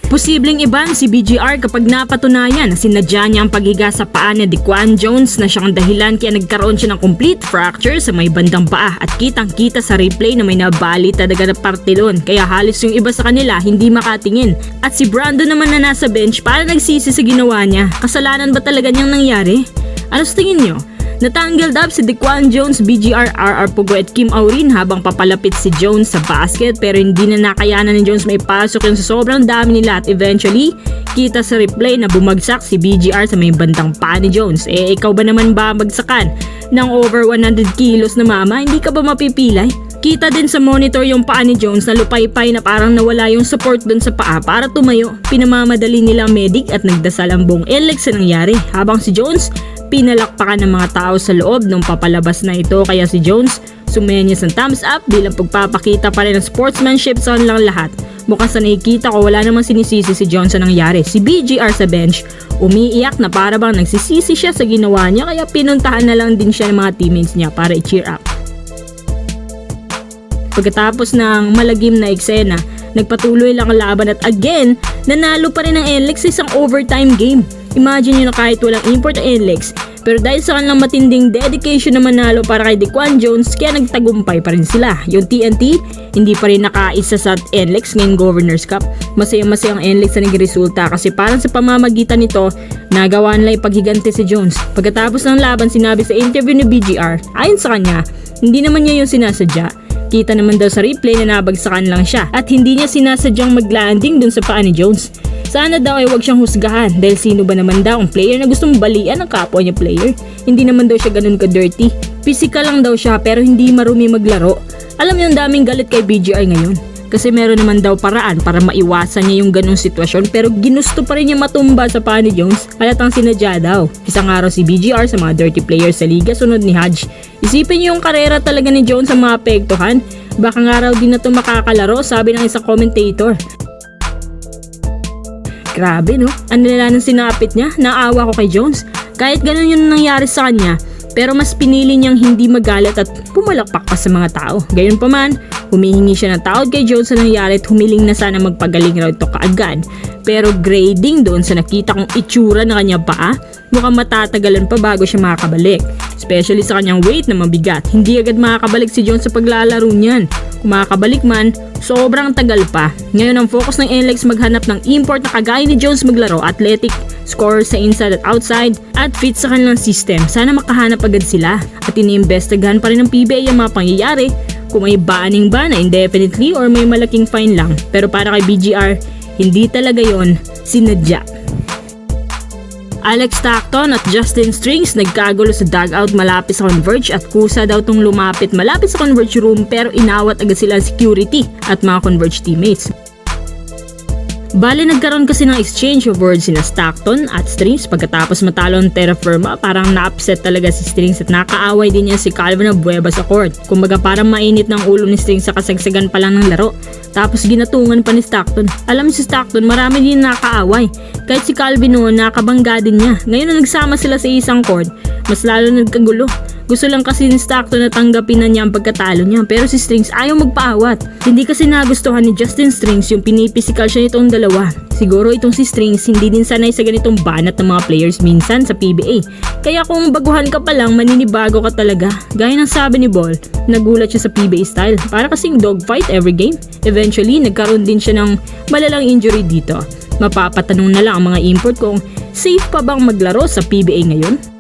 Posibleng iban si BGR kapag napatunayan na sinadya niya ang paghiga sa paa ni Dequan Jones na siyang dahilan kaya nagkaroon siya ng complete fracture sa may bandang paa at kitang-kita sa replay na may nabali talaga na parte doon kaya halos yung iba sa kanila hindi makatingin. At si Brandon naman na nasa bench para nagsisi sa ginawa niya. Kasalanan ba talaga niyang nangyari? Ano sa tingin niyo? Natangled up si Dequan Jones, BGR, RR Pugo at Kim Aurin habang papalapit si Jones sa basket pero hindi na nakayanan ni Jones may pasok yun sa sobrang dami nila at eventually kita sa replay na bumagsak si BGR sa may bandang paa ni Jones. Ikaw ba naman ba bagsakan ng over 100 kilos na mama? Hindi ka ba mapipilay? Kita din sa monitor yung paa ni Jones na lupay-pay na parang nawala yung support dun sa paa para tumayo. Pinamamadali nila ang medic at nagdasal ang buong LX sa nangyari habang si Jones pinalakpakan ng mga tao sa loob nung papalabas na ito kaya si Jones sumenyas ng thumbs up bilang pagpapakita pa rin ng sportsmanship sa kanilang lahat. Mukhang sa nakikita ko wala namang sinisisi si Jones sa nangyari. Si BGR sa bench umiiyak na para bang nagsisisi siya sa ginawa niya kaya pinuntahan na lang din siya ng mga teammates niya para i-cheer up. Pagkatapos ng malagim na eksena, nagpatuloy lang ang laban at again, nanalo pa rin ang NLEX sa isang overtime game. Imagine nyo na kahit walang import ang NLEX, pero dahil sa kanilang matinding dedication na manalo para kay Dequan Jones, kaya nagtagumpay pa rin sila. Yung TNT, hindi pa rin nakaisa sa NLEX ngayong Governors Cup. Masaya-masaya ang NLEX na nagresulta kasi parang sa pamamagitan nito, nagawa nila ipaghiganti si Jones. Pagkatapos ng laban, sinabi sa interview ni BGR, ayon sa kanya, hindi naman niya yung sinasadya. Kita naman daw sa replay na nabagsakan lang siya at hindi niya sinasadyang mag-landing dun sa paa ni Jones. Sana daw ay huwag siyang husgahan dahil sino ba naman daw ang player na gustong balian ng kapwa niya player. Hindi naman daw siya ganun ka-dirty. Physical lang daw siya pero hindi marumi maglaro. Alam niyo ang daming galit kay BGR ngayon. Kasi meron naman daw paraan para maiwasan niya yung ganung sitwasyon pero ginusto pa rin niya matumba sa paa ni Jones halatang sinadya daw. Isang araw si BGR sa mga dirty players sa liga sunod ni Hodge. Isipin niyo yung karera talaga ni Jones sa mga apektuhan. Baka nga raw din na ito makakalaro sabi ng isang commentator. Grabe no, ang nila ng sinapit niya, naawa ko kay Jones. Kahit ganun yung nangyari sa kanya pero mas pinili niyang hindi magalit at pumalakpak pa sa mga tao. Gayunpaman, humihingi siya ng tawad kay Jones sa nangyari at humiling na sana magpagaling raw ito kaagad. Pero grading doon sa nakita kong itsura ng kanyang paa, mukhang matatagalan pa bago siya makakabalik. Especially sa kanyang weight na mabigat, hindi agad makakabalik si Jones sa paglalaro niyan. Kung makakabalik man, sobrang tagal pa. Ngayon ang focus ng NLEX maghanap ng import na kagaya ni Jones maglaro, athletic, scorer sa inside at outside, at fit sa kanilang system. Sana makahanap agad sila at iniimbestigahan pa rin ng PBA ang mga pangyayari kung may banning ba na indefinitely or may malaking fine lang. Pero para kay BGR, hindi talaga yon sinadya. Alex Stockton at Justin Strings nagkagulo sa dugout malapit sa Converge at kusa daw tong lumapit malapit sa Converge room pero inawat agad sila ang security at mga Converge teammates. Bale nagkaroon kasi ng exchange of words sina Stockton at Strings pagkatapos matalo ang Terra Firma. Parang na-upset talaga si Strings at nakaaway din niya si Calvin Abueva sa court. Kumbaga parang mainit ng ulo ni Strings sa kasagsagan pa lang ng laro. Tapos ginatungan pa ni Stockton. Alam si Stockton marami din nakaaway. Kahit si Calvin noon nakabangga din niya. Ngayon na nagsama sila sa isang court, mas lalo nagkagulo. Gusto lang kasi ni Stockton na tanggapin na niya ang pagkatalo niya pero si Strings ayaw magpaawat. Hindi kasi nagustuhan ni Justin Strings yung pinipisikal siya nitong dalawa. Siguro itong si Strings hindi din sanay sa ganitong banat ng mga players minsan sa PBA. Kaya kung baguhan ka pa lang maninibago ka talaga. Gaya ng sabi ni Ball, nagulat siya sa PBA style. Para kasing dogfight every game. Eventually nagkaroon din siya ng malalang injury dito. Mapapatanong na lang ang mga import kung safe pa bang maglaro sa PBA ngayon?